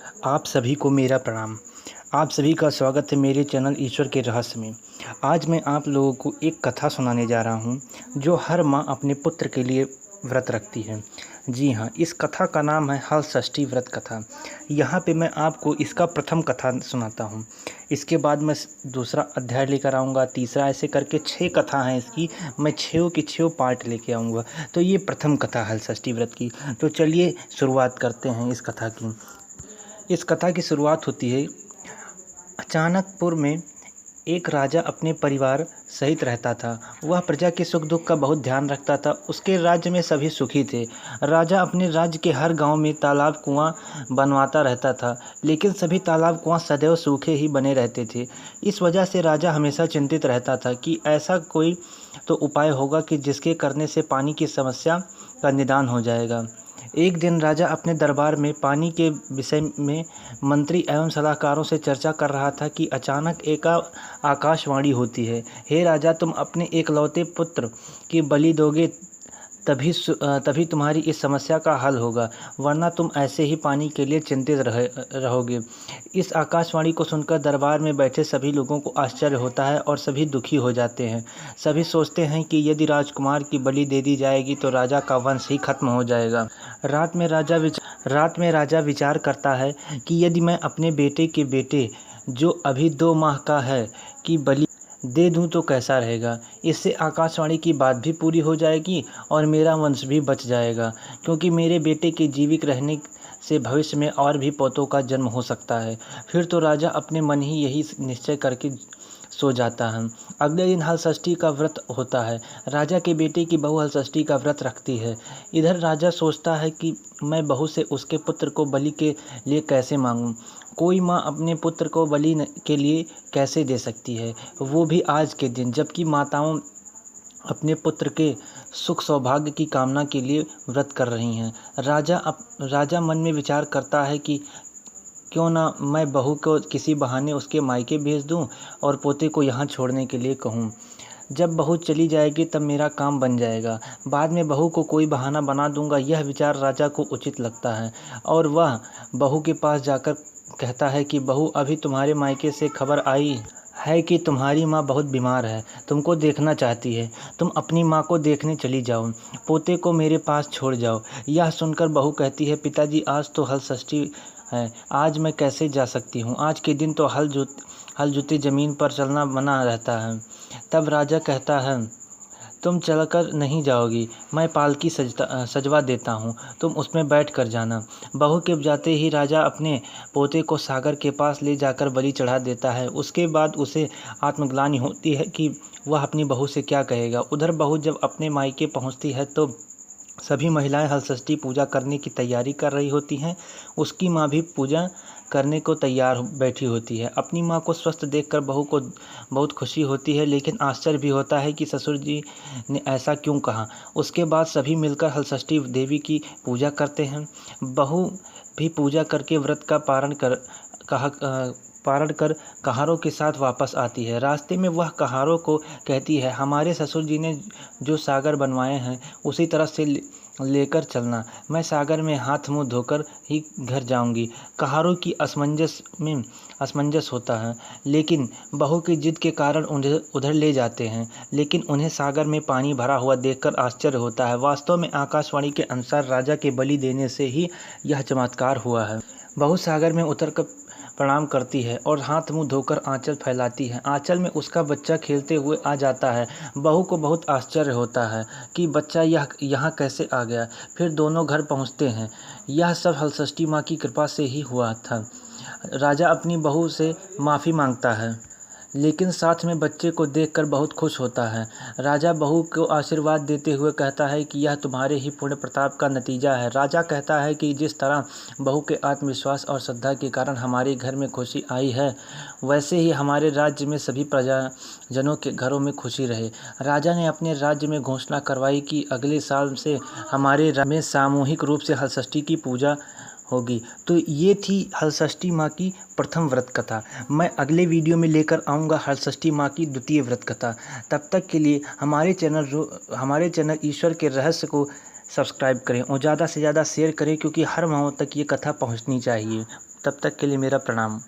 आप सभी को मेरा प्रणाम। आप सभी का स्वागत है मेरे चैनल ईश्वर के रहस्य में। आज मैं आप लोगों को एक कथा सुनाने जा रहा हूँ जो हर माँ अपने पुत्र के लिए व्रत रखती है। जी हाँ, इस कथा का नाम है हल षष्ठी व्रत कथा। यहाँ पे मैं आपको इसका प्रथम कथा सुनाता हूँ। इसके बाद मैं दूसरा अध्याय लेकर आऊँगा, तीसरा, ऐसे करके 6 कथा हैं इसकी। मैं 6 के 6 पार्ट लेके आऊँगा। तो ये प्रथम कथा हल षष्ठी व्रत की। तो चलिए शुरुआत करते हैं इस कथा की। इस कथा की शुरुआत होती है, अचानकपुर में एक राजा अपने परिवार सहित रहता था। वह प्रजा के सुख दुख का बहुत ध्यान रखता था। उसके राज्य में सभी सुखी थे। राजा अपने राज्य के हर गांव में तालाब कुआं बनवाता रहता था, लेकिन सभी तालाब कुआं सदैव सूखे ही बने रहते थे। इस वजह से राजा हमेशा चिंतित रहता था कि ऐसा कोई तो उपाय होगा कि जिसके करने से पानी की समस्या का निदान हो जाएगा। एक दिन राजा अपने दरबार में पानी के विषय में मंत्री एवं सलाहकारों से चर्चा कर रहा था कि अचानक एक आकाशवाणी होती है, हे राजा, तुम अपने एकलौते पुत्र की बलि दोगे तभी तुम्हारी इस समस्या का हल होगा, वरना तुम ऐसे ही पानी के लिए चिंतित रहोगे। इस आकाशवाणी को सुनकर दरबार में बैठे सभी लोगों को आश्चर्य होता है और सभी दुखी हो जाते हैं। सभी सोचते हैं कि यदि राजकुमार की बलि दे दी जाएगी तो राजा का वंश ही खत्म हो जाएगा। रात में राजा विचार करता है कि यदि मैं अपने बेटे के बेटे, जो अभी 2 माह का है, की बलि दे दूं तो कैसा रहेगा। इससे आकाशवाणी की बात भी पूरी हो जाएगी और मेरा वंश भी बच जाएगा, क्योंकि मेरे बेटे के जीवित रहने से भविष्य में और भी पोतों का जन्म हो सकता है। फिर तो राजा अपने मन ही यही निश्चय करके सो जाता है। अगले दिन हल षष्ठी का व्रत होता है। राजा के बेटे की बहू हल षष्ठी का व्रत रखती है। इधर राजा सोचता है कि मैं बहू से उसके पुत्र को बलि के लिए कैसे मांगूं। कोई माँ अपने पुत्र को बलि के लिए कैसे दे सकती है, वो भी आज के दिन, जबकि माताओं अपने पुत्र के सुख सौभाग्य की कामना के लिए व्रत कर रही हैं। राजा मन में विचार करता है कि क्यों ना मैं बहू को किसी बहाने उसके मायके भेज दूं और पोते को यहाँ छोड़ने के लिए कहूँ। जब बहू चली जाएगी तब मेरा काम बन जाएगा। बाद में बहू को कोई बहाना बना दूंगा। यह विचार राजा को उचित लगता है और वह बहू के पास जाकर कहता है कि बहू, अभी तुम्हारे मायके से खबर आई है कि तुम्हारी माँ बहुत बीमार है, तुमको देखना चाहती है। तुम अपनी माँ को देखने चली जाओ, पोते को मेरे पास छोड़ जाओ। यह सुनकर बहू कहती है, पिताजी, आज तो हल षष्ठी है, आज मैं कैसे जा सकती हूँ। आज के दिन तो हल जुते ज़मीन पर चलना मना रहता है। तब राजा कहता है, तुम चलकर नहीं जाओगी, मैं पालकी सजवा देता हूँ, तुम उसमें बैठ कर जाना। बहू के जाते ही राजा अपने पोते को सागर के पास ले जाकर बलि चढ़ा देता है। उसके बाद उसे आत्मग्लानि होती है कि वह अपनी बहू से क्या कहेगा। उधर बहू जब अपने मायके पहुँचती है तो सभी महिलाएं हल षष्ठी पूजा करने की तैयारी कर रही होती हैं। उसकी माँ भी पूजा करने को तैयार बैठी होती है। अपनी माँ को स्वस्थ देखकर बहू को बहुत खुशी होती है, लेकिन आश्चर्य भी होता है कि ससुर जी ने ऐसा क्यों कहा। उसके बाद सभी मिलकर हल षष्ठी देवी की पूजा करते हैं। बहू भी पूजा करके व्रत का पारण कर कहारों के साथ वापस आती है। रास्ते में वह कहारों को कहती है, हमारे ससुर जी ने जो सागर बनवाए हैं उसी तरह से लेकर चलना। मैं सागर में हाथ मुंह धोकर ही घर जाऊंगी। कहारों की असमंजस होता है, लेकिन बहू की जिद के कारण उन्हें उधर ले जाते हैं, लेकिन उन्हें सागर में पानी भरा हुआ देखकर आश्चर्य होता है। वास्तव में आकाशवाणी के अनुसार राजा के बलि देने से ही यह चमत्कार हुआ है। बहू सागर में उतरकर प्रणाम करती है और हाथ मुंह धोकर आंचल फैलाती है। आंचल में उसका बच्चा खेलते हुए आ जाता है। बहू को बहुत आश्चर्य होता है कि बच्चा यहाँ कैसे आ गया। फिर दोनों घर पहुँचते हैं। यह सब हल षष्ठी माँ की कृपा से ही हुआ था। राजा अपनी बहू से माफ़ी मांगता है, लेकिन साथ में बच्चे को देखकर बहुत खुश होता है। राजा बहू को आशीर्वाद देते हुए कहता है कि यह तुम्हारे ही पुण्य प्रताप का नतीजा है। राजा कहता है कि जिस तरह बहू के आत्मविश्वास और श्रद्धा के कारण हमारे घर में खुशी आई है, वैसे ही हमारे राज्य में सभी प्रजाजनों के घरों में खुशी रहे। राजा ने अपने राज्य में घोषणा करवाई कि अगले साल से हमारे राज्य में सामूहिक रूप से हल षष्ठी की पूजा होगी। तो ये थी हल षष्ठी माँ की प्रथम व्रत कथा। मैं अगले वीडियो में लेकर आऊँगा हल षष्ठी माँ की द्वितीय व्रत कथा। तब तक के लिए हमारे चैनल ईश्वर के रहस्य को सब्सक्राइब करें और ज़्यादा से ज़्यादा शेयर करें, क्योंकि हर माँओं तक ये कथा पहुँचनी चाहिए। तब तक के लिए मेरा प्रणाम।